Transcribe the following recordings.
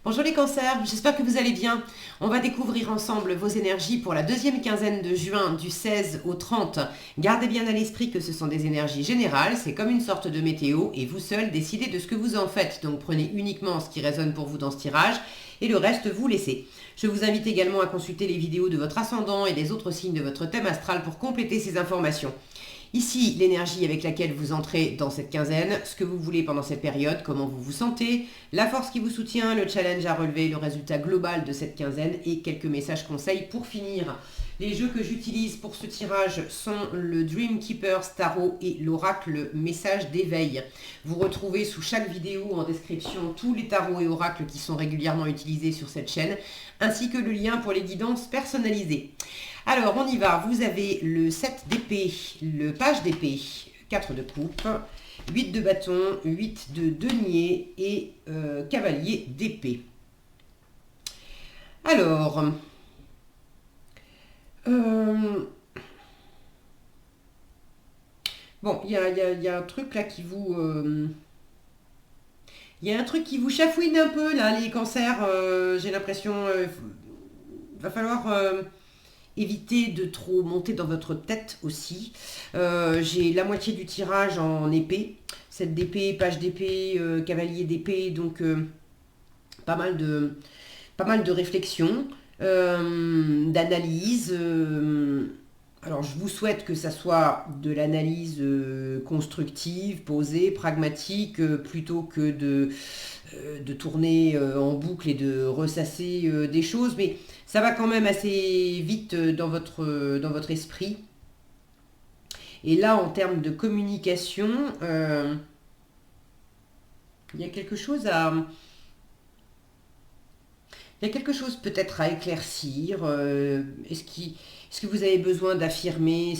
Bonjour les cancers, j'espère que vous allez bien. On va découvrir ensemble vos énergies pour la deuxième quinzaine de juin du 16 au 30. Gardez bien à l'esprit que ce sont des énergies générales, c'est comme une sorte de météo et vous seul décidez de ce que vous en faites. Donc prenez uniquement ce qui résonne pour vous dans ce tirage et le reste vous laissez. Je vous invite également à consulter les vidéos de votre ascendant et des autres signes de votre thème astral pour compléter ces informations. Ici, l'énergie avec laquelle vous entrez dans cette quinzaine, ce que vous voulez pendant cette période, comment vous vous sentez, la force qui vous soutient, le challenge à relever, le résultat global de cette quinzaine et quelques messages conseils pour finir. Les jeux que j'utilise pour ce tirage sont le Dream Keeper Tarot et l'oracle Message d'éveil. Vous retrouvez sous chaque vidéo en description tous les tarots et oracles qui sont régulièrement utilisés sur cette chaîne, ainsi que le lien pour les guidances personnalisées. Alors, on y va. Vous avez le 7 d'épée, le page d'épée, 4 de coupe, 8 de bâton, 8 de denier et cavalier d'épée. Alors, bon, il y a un truc là qui vous... il y a un truc qui vous chafouine un peu là, les cancers. J'ai l'impression... va falloir... évitez de trop monter dans votre tête aussi. J'ai la moitié du tirage en épée. 7 d'épée, page d'épée, cavalier d'épée. Donc pas mal de réflexion, d'analyse. Alors je vous souhaite que ça soit de l'analyse constructive, posée, pragmatique, plutôt que de tourner en boucle et de ressasser des choses. Mais ça va quand même assez vite dans votre esprit. Et là, en termes de communication, il y a quelque chose à... Il y a quelque chose peut-être à éclaircir. Est-ce que vous avez besoin d'affirmer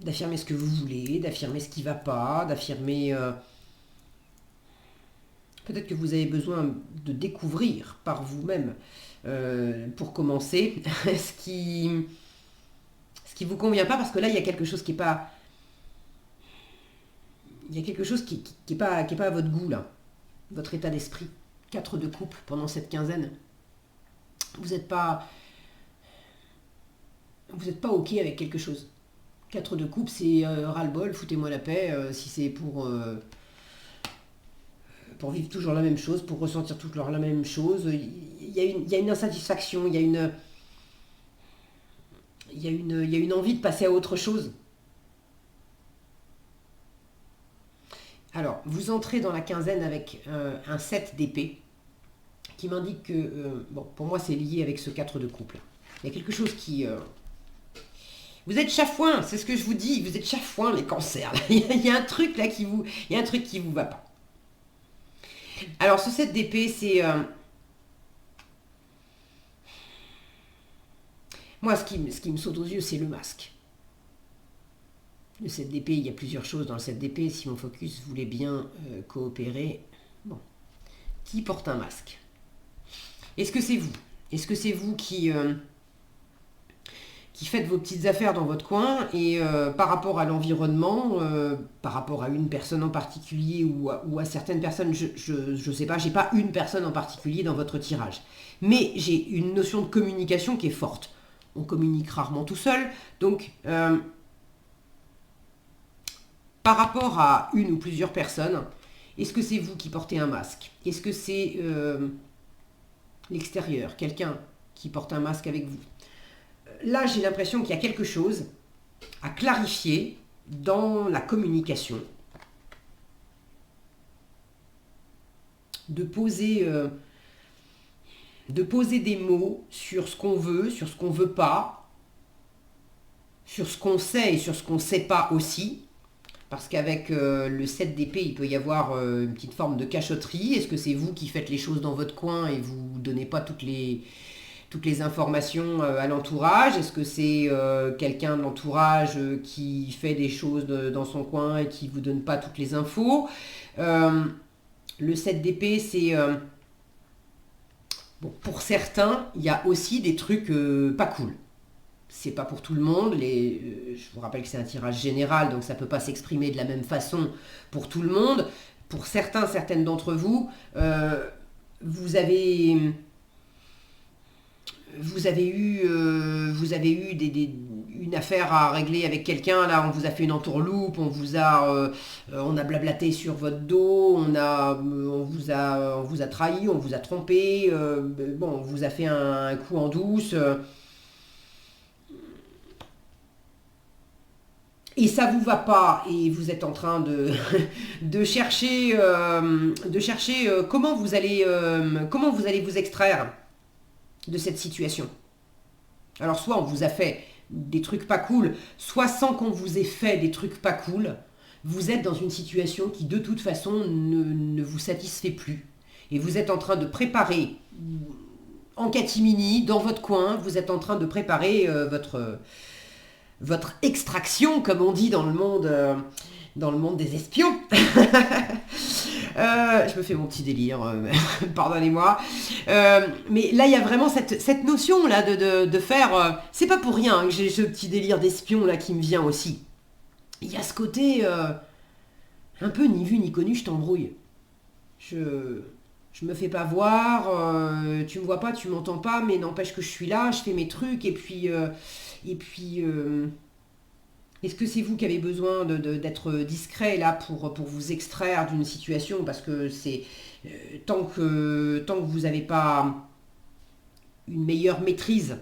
d'affirmer ce que vous voulez, d'affirmer ce qui ne va pas, d'affirmer... Peut-être que vous avez besoin de découvrir par vous-même, pour commencer, ce qui vous convient pas, parce que là, il y a quelque chose qui n'est pas... Il y a quelque chose qui est pas à votre goût, là. Votre état d'esprit. 4 de coupe pendant cette quinzaine. Vous n'êtes pas OK avec quelque chose. 4 de coupe, c'est ras-le-bol, foutez-moi la paix, si c'est pour vivre toujours la même chose, pour ressentir toujours la même chose. Il y a une insatisfaction, il y a une envie de passer à autre chose. Alors, vous entrez dans la quinzaine avec un 7 d'épée qui m'indique que, bon, pour moi, c'est lié avec ce 4 de couple. Il y a quelque chose qui... Vous êtes chafouin, c'est ce que je vous dis, vous êtes chafouin, les cancers. Il y a un truc là qui vous... Il y a un truc qui vous va pas. Alors, ce 7 d'épée, c'est... Moi, ce qui me saute aux yeux, c'est le masque. Le 7 d'épée, il y a plusieurs choses dans le 7 d'épée. Si mon focus voulait bien coopérer... Bon. Qui porte un masque? Est-ce que c'est vous? Est-ce que c'est vous qui faites vos petites affaires dans votre coin et par rapport à l'environnement, par rapport à une personne en particulier ou à certaines personnes, je sais pas, j'ai pas une personne en particulier dans votre tirage. Mais j'ai une notion de communication qui est forte. On communique rarement tout seul, donc par rapport à une ou plusieurs personnes, est-ce que c'est vous qui portez un masque? Est-ce que c'est l'extérieur, quelqu'un qui porte un masque avec vous? Là, j'ai l'impression qu'il y a quelque chose à clarifier dans la communication. De poser des mots sur ce qu'on veut, sur ce qu'on ne veut pas, sur ce qu'on sait et sur ce qu'on ne sait pas aussi. Parce qu'avec le 7 d'épée, il peut y avoir une petite forme de cachotterie. Est-ce que c'est vous qui faites les choses dans votre coin et vous ne donnez pas toutes les informations à l'entourage? Est-ce que c'est quelqu'un de l'entourage qui fait des choses dans son coin et qui ne vous donne pas toutes les infos? Le 7 d'épée, c'est... bon, pour certains, il y a aussi des trucs pas cool. C'est pas pour tout le monde. Je vous rappelle que c'est un tirage général, donc ça ne peut pas s'exprimer de la même façon pour tout le monde. pour certains, certaines d'entre vous, vous avez eu une affaire à régler avec quelqu'un, là on vous a fait une entourloupe, on a blablaté sur votre dos, on vous a trahi, on vous a trompé, bon, on vous a fait un coup en douce. Et ça vous va pas, et vous êtes en train de chercher, comment vous allez vous extraire de cette situation. Alors soit on vous a fait des trucs pas cool, soit sans qu'on vous ait fait des trucs pas cool, vous êtes dans une situation qui de toute façon ne vous satisfait plus. Et vous êtes en train de préparer, en catimini, dans votre coin, vous êtes en train de préparer votre extraction, comme on dit dans le monde des espions. Je me fais mon petit délire, pardonnez-moi. Mais là, il y a vraiment cette notion là de faire... c'est pas pour rien que j'ai ce petit délire d'espion là qui me vient aussi. Il y a ce côté un peu ni vu ni connu, je t'embrouille. Je me fais pas voir, tu me vois pas, tu m'entends pas, mais n'empêche que je suis là, je fais mes trucs, et puis est-ce que c'est vous qui avez besoin d'être discret là pour vous extraire d'une situation, parce que c'est tant que vous n'avez pas une meilleure maîtrise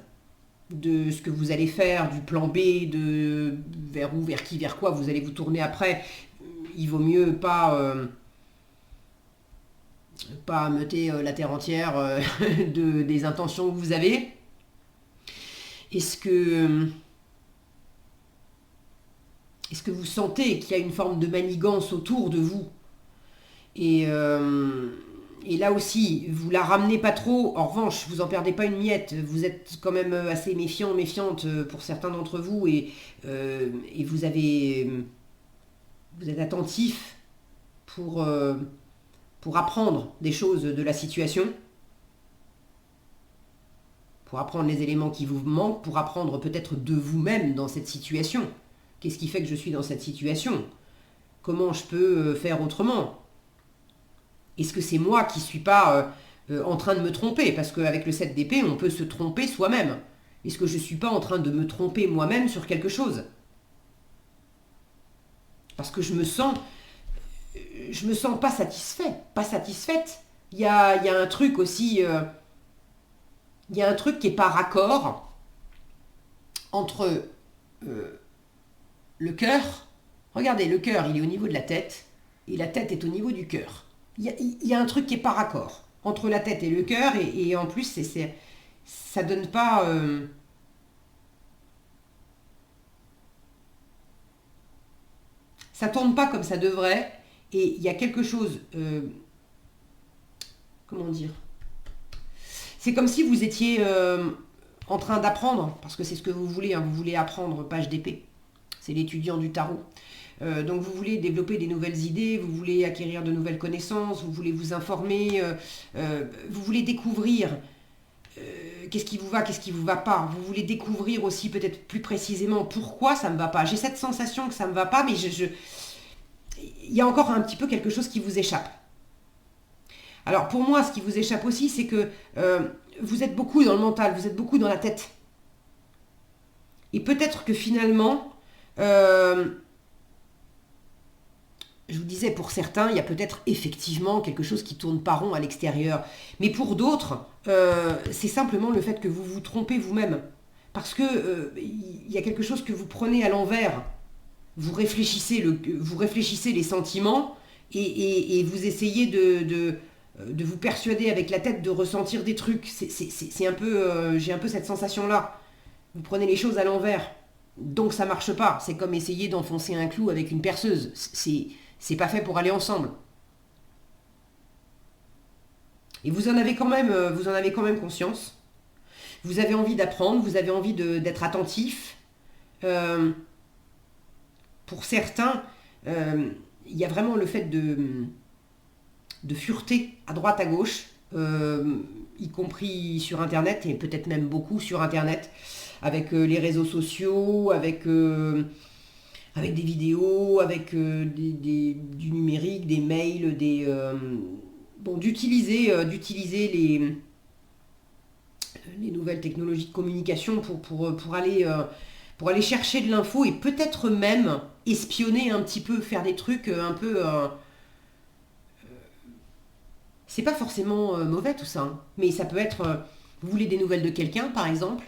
de ce que vous allez faire, du plan B, de vers où, vers qui, vers quoi vous allez vous tourner après, il vaut mieux pas ameuter la terre entière des intentions que vous avez. Est-ce que vous sentez qu'il y a une forme de manigance autour de vous, et là aussi, vous la ramenez pas trop, en revanche, vous en perdez pas une miette, vous êtes quand même assez méfiant, méfiante pour certains d'entre vous, et vous êtes attentif pour apprendre des choses de la situation, pour apprendre les éléments qui vous manquent, pour apprendre peut-être de vous-même dans cette situation. Qu'est-ce qui fait que je suis dans cette situation? Comment je peux faire autrement? Est-ce que c'est moi qui ne suis pas en train de me tromper? Parce qu'avec le 7 d'épée, on peut se tromper soi-même. Est-ce que je ne suis pas en train de me tromper moi-même sur quelque chose? Parce que je me sens pas satisfait, pas satisfaite. Il y a un truc aussi, il y a un truc qui n'est pas raccord entre le cœur. Regardez, le cœur, il est au niveau de la tête, et la tête est au niveau du cœur. Il y a un truc qui n'est pas raccord entre la tête et le cœur, et en plus, ça donne pas... ça tourne pas comme ça devrait, et il y a quelque chose... comment dire? C'est comme si vous étiez en train d'apprendre, parce que c'est ce que vous voulez, hein, vous voulez apprendre page d'épée. C'est l'étudiant du tarot. Donc vous voulez développer des nouvelles idées, vous voulez acquérir de nouvelles connaissances, vous voulez vous informer, vous voulez découvrir qu'est-ce qui vous va, qu'est-ce qui vous va pas. Vous voulez découvrir aussi peut-être plus précisément pourquoi ça ne me va pas. J'ai cette sensation que ça ne me va pas, mais il y a encore un petit peu quelque chose qui vous échappe. Alors pour moi, ce qui vous échappe aussi, c'est que vous êtes beaucoup dans le mental, vous êtes beaucoup dans la tête. Et peut-être que finalement... je vous disais, pour certains, il y a peut-être effectivement quelque chose qui tourne pas rond à l'extérieur. Mais pour d'autres, c'est simplement le fait que vous vous trompez vous-même. Parce que il y a quelque chose que vous prenez à l'envers. Vous réfléchissez les sentiments, et vous essayez de vous persuader avec la tête de ressentir des trucs. C'est un peu, j'ai un peu cette sensation-là. Vous prenez les choses à l'envers. Donc ça marche pas. C'est comme essayer d'enfoncer un clou avec une perceuse. C'est pas fait pour aller ensemble. Et vous en avez quand même conscience. Vous avez envie d'apprendre, vous avez envie d'être attentif. Pour certains, il y a vraiment le fait de fureter à droite à gauche, y compris sur Internet, et peut-être même beaucoup sur Internet, avec les réseaux sociaux, avec avec des vidéos, avec du numérique, des mails, bon, d'utiliser les nouvelles technologies de communication pour aller chercher de l'info et peut-être même espionner un petit peu, faire des trucs un peu... c'est pas forcément mauvais tout ça, hein, mais ça peut être... vous voulez des nouvelles de quelqu'un, par exemple,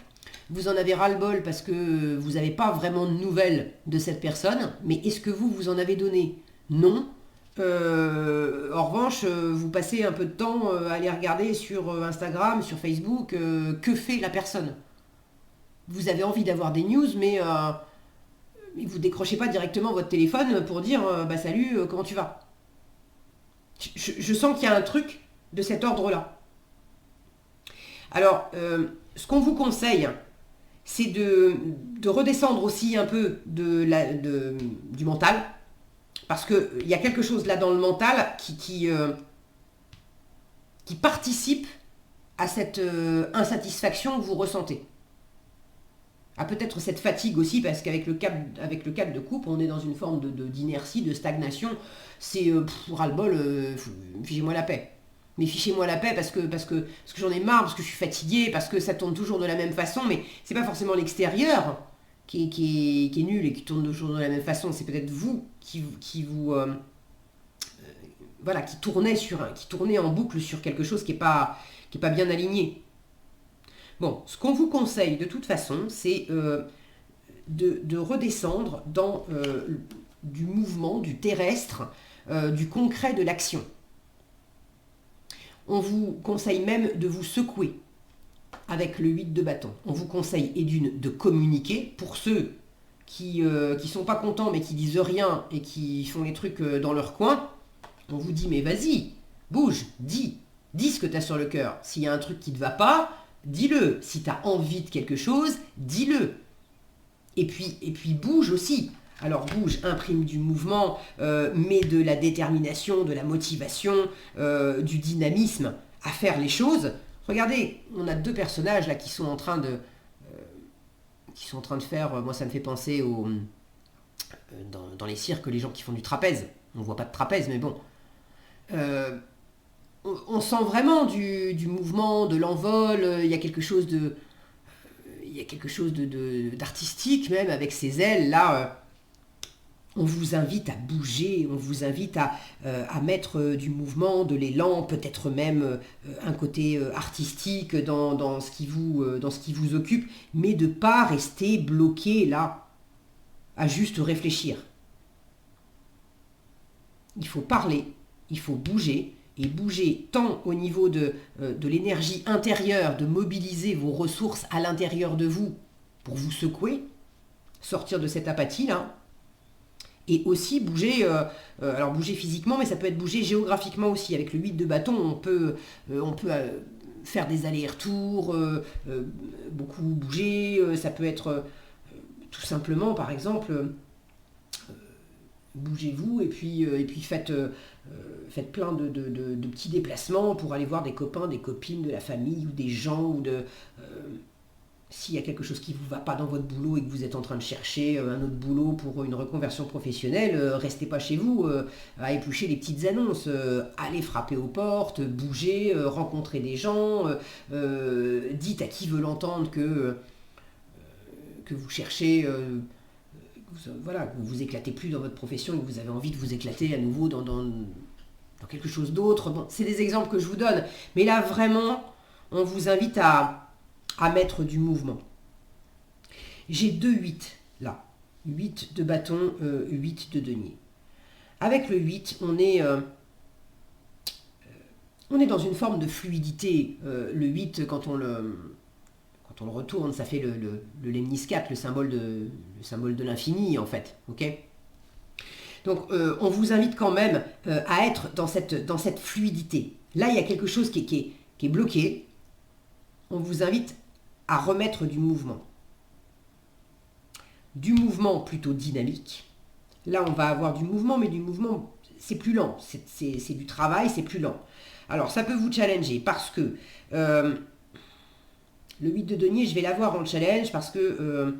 vous en avez ras-le-bol parce que vous n'avez pas vraiment de nouvelles de cette personne, mais est-ce que vous en avez donné? Non. En revanche, vous passez un peu de temps à aller regarder sur Instagram, sur Facebook, que fait la personne. Vous avez envie d'avoir des news, mais vous décrochez pas directement votre téléphone pour dire bah salut, comment tu vas? Je sens qu'il y a un truc de cet ordre-là. Alors, ce qu'on vous conseille, c'est de redescendre aussi un peu du mental, parce qu'il y a quelque chose là dans le mental qui participe à cette insatisfaction que vous ressentez. À peut-être cette fatigue aussi, parce qu'avec le cadre de couple, on est dans une forme d'inertie, de stagnation. C'est ras-le-bol, fichez-moi la paix. Mais fichez-moi la paix parce que j'en ai marre, parce que je suis fatiguée, parce que ça tourne toujours de la même façon, mais c'est pas forcément l'extérieur qui est nul et qui tourne toujours de la même façon, c'est peut-être vous qui vous voilà, qui tournait en boucle sur quelque chose qui est pas bien aligné. Bon, ce qu'on vous conseille de toute façon, c'est de redescendre dans du mouvement, du terrestre, du concret, de l'action. On vous conseille même de vous secouer avec le 8 de bâton. On vous conseille de communiquer pour ceux qui sont pas contents mais qui disent rien et qui font les trucs dans leur coin. On vous dit mais vas-y, bouge, dis ce que tu as sur le cœur. S'il y a un truc qui ne te va pas, dis-le. Si tu as envie de quelque chose, dis-le. Et puis bouge aussi. Alors bouge, imprime du mouvement, mets de la détermination, de la motivation, du dynamisme à faire les choses. Regardez, on a deux personnages là qui sont en train de faire, moi ça me fait penser dans les cirques, les gens qui font du trapèze. On ne voit pas de trapèze, mais bon. On sent vraiment du mouvement, de l'envol, il y a quelque chose d'artistique même avec ces ailes là. On vous invite à bouger, on vous invite à mettre du mouvement, de l'élan, peut-être même un côté artistique dans ce qui vous occupe, mais de ne pas rester bloqué là, à juste réfléchir. Il faut parler, il faut bouger, et bouger tant au niveau de l'énergie intérieure, de mobiliser vos ressources à l'intérieur de vous pour vous secouer, sortir de cette apathie là, et aussi bouger, alors bouger physiquement, mais ça peut être bouger géographiquement aussi. Avec le 8 de bâton, on peut faire des allers-retours, beaucoup bouger, ça peut être tout simplement, par exemple, bougez-vous et puis faites plein de petits déplacements pour aller voir des copains, des copines, de la famille ou des gens, s'il y a quelque chose qui ne vous va pas dans votre boulot et que vous êtes en train de chercher un autre boulot pour une reconversion professionnelle, restez pas chez vous à éplucher les petites annonces. Allez frapper aux portes, bougez, rencontrez des gens, dites à qui veut l'entendre que vous cherchez, voilà, que vous vous éclatez plus dans votre profession et que vous avez envie de vous éclater à nouveau dans quelque chose d'autre. Bon, c'est des exemples que je vous donne, mais là vraiment, on vous invite à mettre du mouvement. J'ai 2 8 là. 8 de bâton, 8 de denier. Avec le 8, on est dans une forme de fluidité. Le 8, quand on le retourne, ça fait le lemniscate, le symbole de l'infini en fait. Ok ? Donc on vous invite quand même à être dans cette fluidité. Là, il y a quelque chose qui est bloqué. On vous invite à remettre du mouvement. Du mouvement plutôt dynamique. Là, on va avoir du mouvement, mais du mouvement, c'est plus lent. C'est du travail, c'est plus lent. Alors, ça peut vous challenger parce que le 8 de denier, je vais l'avoir en challenge parce que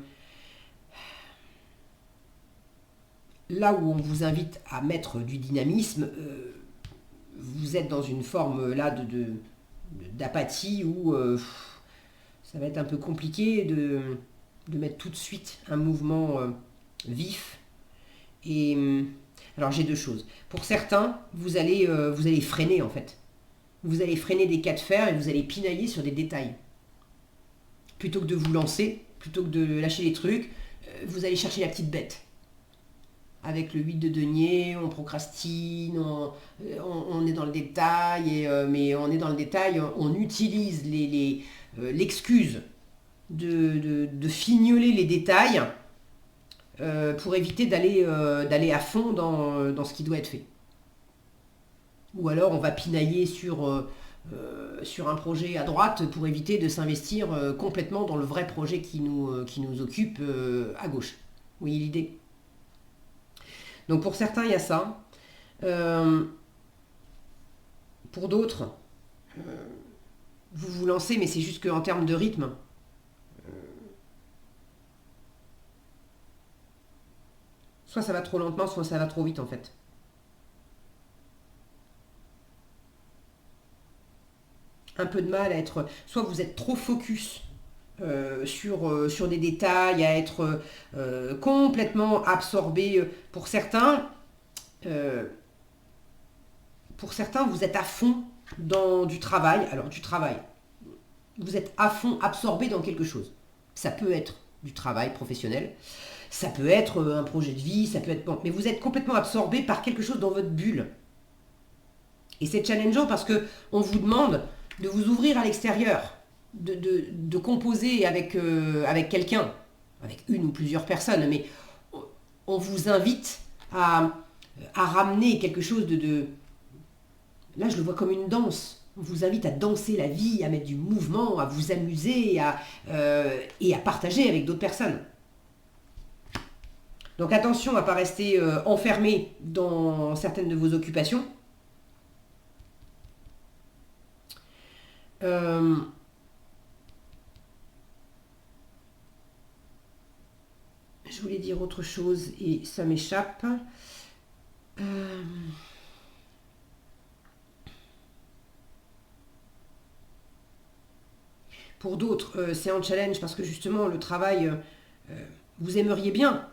là où on vous invite à mettre du dynamisme, vous êtes dans une forme là d'apathie où ça va être un peu compliqué de mettre tout de suite un mouvement vif. Et alors j'ai deux choses. Pour certains, vous allez freiner en fait. Vous allez freiner des cas de fer et vous allez pinailler sur des détails. Plutôt que de vous lancer, plutôt que de lâcher les trucs, vous allez chercher la petite bête. Avec le 8 de denier, on procrastine, on est dans le détail, mais on est dans le détail, on utilise l'excuse de fignoler les détails pour éviter d'aller à fond dans ce qui doit être fait. Ou alors on va pinailler sur un projet à droite pour éviter de s'investir complètement dans le vrai projet qui nous occupe à gauche. Vous voyez l'idée? Donc pour certains, il y a ça. Pour d'autres, vous vous lancez, mais c'est juste qu'en termes de rythme, soit ça va trop lentement, soit ça va trop vite en fait. Un peu de mal à être... Soit vous êtes trop focus sur des détails, à être complètement absorbé. Pour certains, vous êtes à fond dans du travail. Alors du travail, vous êtes à fond absorbé dans quelque chose. Ça peut être du travail professionnel, ça peut être un projet de vie, ça peut être... Bon, mais vous êtes complètement absorbé par quelque chose dans votre bulle. Et c'est challengeant parce que on vous demande de vous ouvrir à l'extérieur, de composer avec quelqu'un, avec une ou plusieurs personnes, mais on vous invite à ramener quelque chose de... Là, je le vois comme une danse. On vous invite à danser la vie, à mettre du mouvement, à vous amuser et à partager avec d'autres personnes. Donc attention à ne pas rester enfermé dans certaines de vos occupations. Je voulais dire autre chose et ça m'échappe. Pour d'autres, c'est un challenge parce que justement, le travail, vous aimeriez bien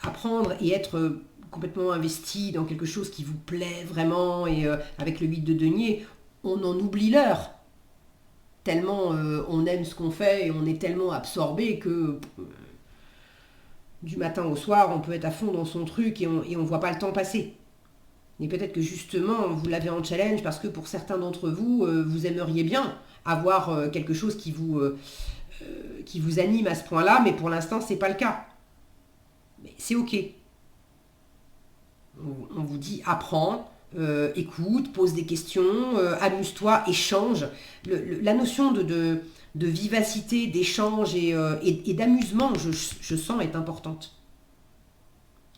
apprendre et être complètement investi dans quelque chose qui vous plaît vraiment. Et avec le 8 de denier, on en oublie l'heure. Tellement on aime ce qu'on fait et on est tellement absorbé que du matin au soir, on peut être à fond dans son truc et on ne voit pas le temps passer. Mais peut-être que justement, vous l'avez en challenge parce que pour certains d'entre vous, vous aimeriez bien avoir quelque chose qui vous anime à ce point-là, mais pour l'instant, c'est pas le cas. Mais c'est ok. On vous dit apprends, écoute, pose des questions, amuse-toi, échange. La notion de vivacité, d'échange et d'amusement, je sens, est importante.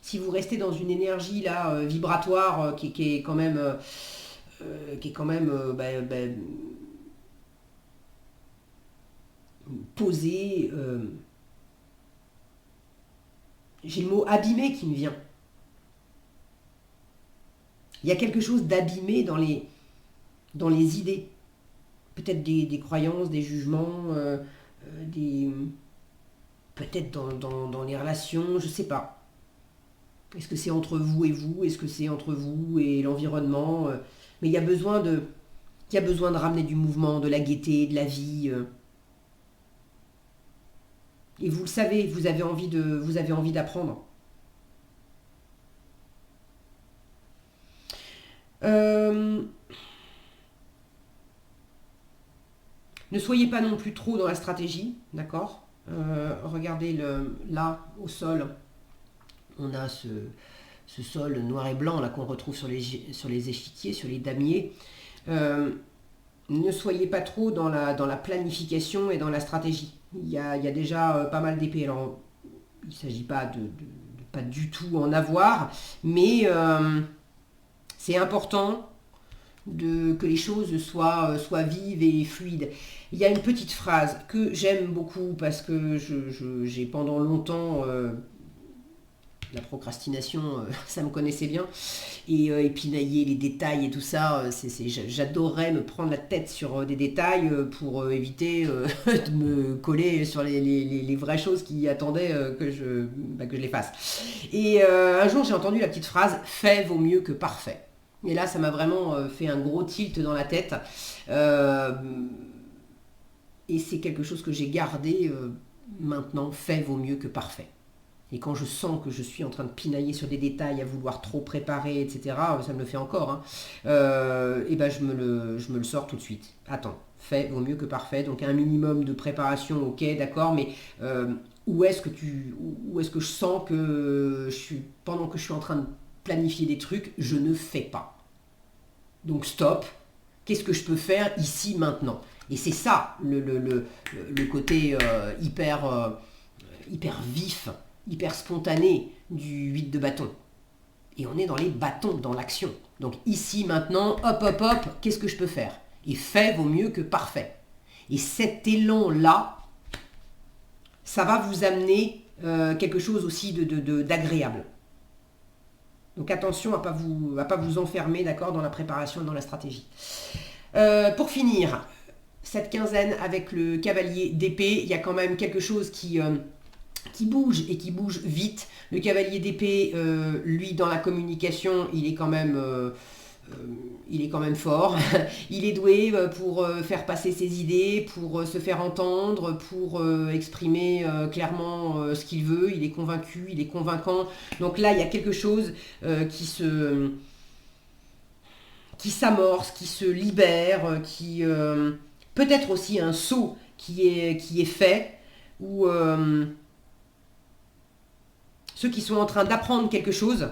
Si vous restez dans une énergie là vibratoire qui est quand même posée, j'ai le mot abîmé qui me vient. Il y a quelque chose d'abîmé dans les idées. Peut-être des croyances, des jugements, peut-être dans les relations, je ne sais pas. Est-ce que c'est entre vous et vous? Est-ce que c'est entre vous et l'environnement? Mais il y a besoin de ramener du mouvement, de la gaieté, de la vie. Et vous le savez, vous avez envie d'apprendre. Ne soyez pas non plus trop dans la stratégie, d'accord? Regardez là, au sol. On a ce sol noir et blanc là qu'on retrouve sur les échiquiers, sur les damiers. Ne soyez pas trop dans la planification et dans la stratégie. Il y a déjà pas mal d'épées. Alors, il ne s'agit pas de pas du tout en avoir, mais c'est important que les choses soient vives et fluides. Il y a une petite phrase que j'aime beaucoup parce que j'ai pendant longtemps La procrastination, ça me connaissait bien. Et pinailler les détails et tout ça, j'adorerais me prendre la tête sur des détails pour éviter de me coller sur les vraies choses qui attendaient que je les fasse. Et un jour, j'ai entendu la petite phrase « fait vaut mieux que parfait ». Et là, ça m'a vraiment fait un gros tilt dans la tête. Et c'est quelque chose que j'ai gardé maintenant, fait vaut mieux que parfait. Et quand je sens que je suis en train de pinailler sur des détails, à vouloir trop préparer, etc., ça me le fait encore, hein, et ben je me le sors tout de suite. Attends, fait vaut mieux que parfait, donc un minimum de préparation, ok, d'accord, mais où est-ce que je sens que pendant que je suis en train de planifier des trucs, je ne fais pas. Donc stop, qu'est-ce que je peux faire ici, maintenant? Et c'est ça le côté hyper vif, hyper spontané du 8 de bâton. Et on est dans les bâtons, dans l'action. Donc ici, maintenant, hop, hop, hop, qu'est-ce que je peux faire? Et fait vaut mieux que parfait. Et cet élan-là, ça va vous amener quelque chose aussi d'agréable. Donc attention à ne pas vous enfermer, d'accord, dans la préparation et dans la stratégie. Pour finir, cette quinzaine avec le cavalier d'épée, il y a quand même quelque chose qui bouge et qui bouge vite. Le cavalier d'épée, lui, dans la communication, il est quand même fort. Il est doué pour faire passer ses idées, pour se faire entendre, pour exprimer clairement ce qu'il veut. Il est convaincu, il est convaincant. Donc là, il y a quelque chose qui s'amorce, qui se libère, qui peut-être aussi un saut qui est fait, ou ceux qui sont en train d'apprendre quelque chose,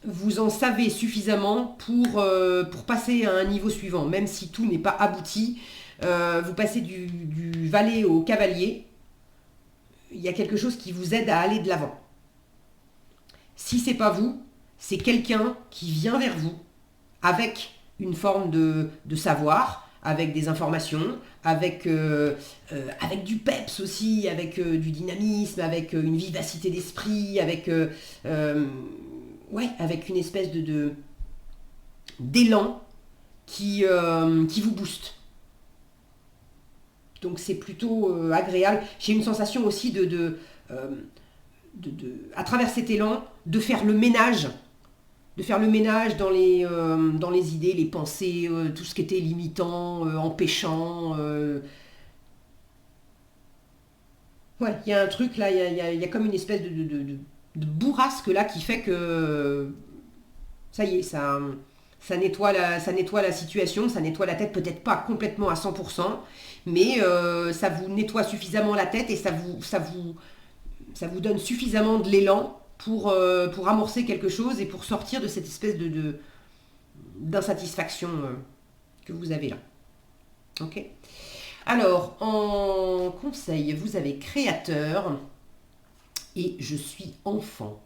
vous en savez suffisamment pour passer à un niveau suivant, même si tout n'est pas abouti. Vous passez du valet au cavalier, il y a quelque chose qui vous aide à aller de l'avant. Si c'est pas vous, c'est quelqu'un qui vient vers vous avec une forme de savoir, avec des informations, avec du peps aussi, avec du dynamisme, avec une vivacité d'esprit, avec une espèce d'élan qui vous booste. Donc c'est plutôt agréable. J'ai une sensation aussi à travers cet élan, de faire le ménage dans les idées, les pensées, tout ce qui était limitant, empêchant. Ouais, il y a un truc là, il y a comme une espèce de bourrasque là qui fait que ça y est, ça nettoie la situation, ça nettoie la tête, peut-être pas complètement à 100%, mais ça vous nettoie suffisamment la tête et ça vous donne suffisamment de l'élan pour amorcer quelque chose et pour sortir de cette espèce d'insatisfaction que vous avez là. Ok. Alors, en conseil, vous avez créateur et je suis enfant.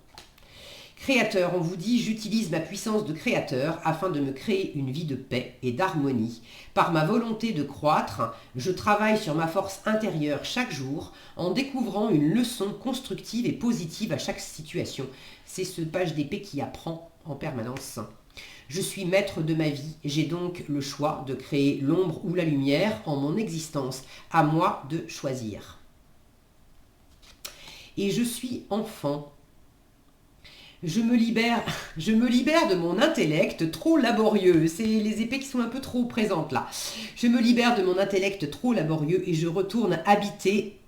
Créateur, on vous dit, j'utilise ma puissance de créateur afin de me créer une vie de paix et d'harmonie. Par ma volonté de croître, je travaille sur ma force intérieure chaque jour en découvrant une leçon constructive et positive à chaque situation. C'est ce page d'épée qui apprend en permanence. Je suis maître de ma vie, j'ai donc le choix de créer l'ombre ou la lumière en mon existence. À moi de choisir. Et je suis enfant. Je me libère de mon intellect trop laborieux. C'est les épées qui sont un peu trop présentes là. Je me libère de mon intellect trop laborieux et je retourne habiter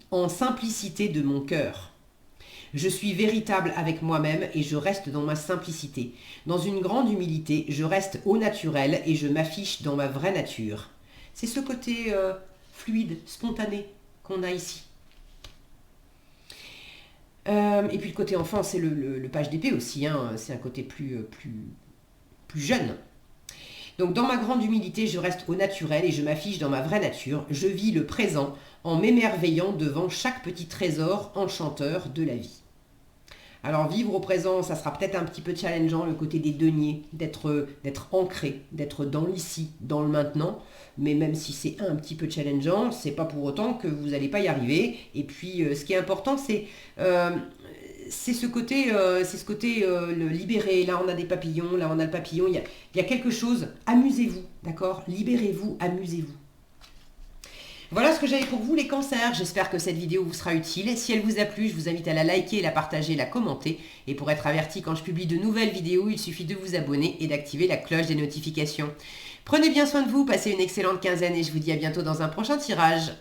en simplicité de mon cœur. Je suis véritable avec moi-même et je reste dans ma simplicité. Dans une grande humilité, je reste au naturel et je m'affiche dans ma vraie nature. C'est ce côté fluide, spontané qu'on a ici. Et puis le côté enfant, c'est le page d'épée aussi, hein, c'est un côté plus jeune. Donc dans ma grande humilité, je reste au naturel et je m'affiche dans ma vraie nature. Je vis le présent en m'émerveillant devant chaque petit trésor enchanteur de la vie. Alors vivre au présent, ça sera peut-être un petit peu challengeant, le côté des deniers, d'être ancré, d'être dans l'ici, dans le maintenant. Mais même si c'est un petit peu challengeant, c'est pas pour autant que vous n'allez pas y arriver. Et puis ce qui est important, c'est c'est ce côté, le libérer. Là, on a des papillons, là, on a le papillon. Il y a quelque chose. Amusez-vous, d'accord? Libérez-vous, amusez-vous. Voilà ce que j'avais pour vous les cancers, j'espère que cette vidéo vous sera utile. Si elle vous a plu, je vous invite à la liker, la partager, la commenter. Et pour être averti quand je publie de nouvelles vidéos, il suffit de vous abonner et d'activer la cloche des notifications. Prenez bien soin de vous, passez une excellente quinzaine et je vous dis à bientôt dans un prochain tirage.